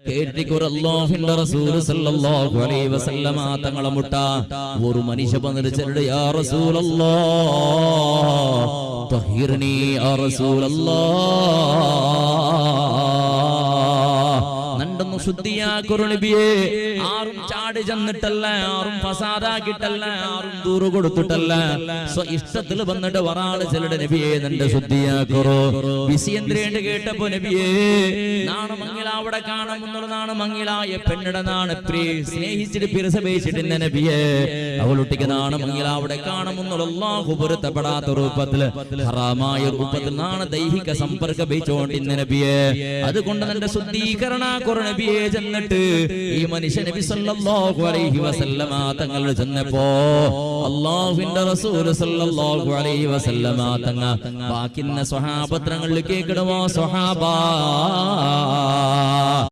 കേട്ടിക്കുറല്ലാഹുവിന്റെ റസൂൽ സല്ലല്ലാഹു അലൈഹി വസല്ലമ തങ്ങളെ മുട്ട ഒരു മനുഷ്യ വന്നിട്ട് യാ റസൂലല്ലാഹ് തഹിർനി യാ റസൂലല്ലാഹ് നണ്ടൊന്നു ശുദ്ധിയാക്കൊരു നബിയേ. ആരും ചാടി ചെന്നിട്ടല്ല, ആരും ഫസാദാക്കിട്ടല്ല, ആരും ദൂറ് കൊടുത്തിട്ടല്ല, ഇഷ്ടത്തിൽ വന്നിട്ട് ഒരാള് ചെല്ലുടെ നബിയെ നന്റെ ശുദ്ധിയാക്കൊറു വിസിയന്ത്രേണ്ട് കേട്ടപ്പോ നബിയേ നാണമങ്ങില അവിടെ കാണുമെന്നുള്ളതാണ് മങ്ങിലായ പെണ്ണിടെ നാണ് സ്നേഹിച്ചിട്ട് പിരസപേച്ചിട്ട് നബിയെ അവളൊട്ടിക്ക് നാണമങ്ങില അവിടെ കാണുമെന്നുള്ള അല്ലാഹു പൊരുത്തപ്പെടാത്ത രൂപത്തില് ഹറാമായ രൂപത്തിൽ നാണ് ദൈഹിക സമ്പർക്കം വെച്ചോണ്ടിന്ന നബിയെ. അതുകൊണ്ട് നിന്റെ ശുദ്ധീകരണ നബിയെ ചെന്നിട്ട് ഈ മനുഷ്യ നബി സല്ലല്ലാഹു അലൈഹി വസല്ലമ തങ്ങൾ ചെന്നപ്പോ അല്ലാഹുവിന്റെ റസൂൽ സല്ലല്ലാഹു അലൈഹി വസല്ലമ തങ്ങ ബാക്കിന്ന സ്വഹാബത്രങ്ങളിൽ കേൾക്കണമോ സ്വഹാബാ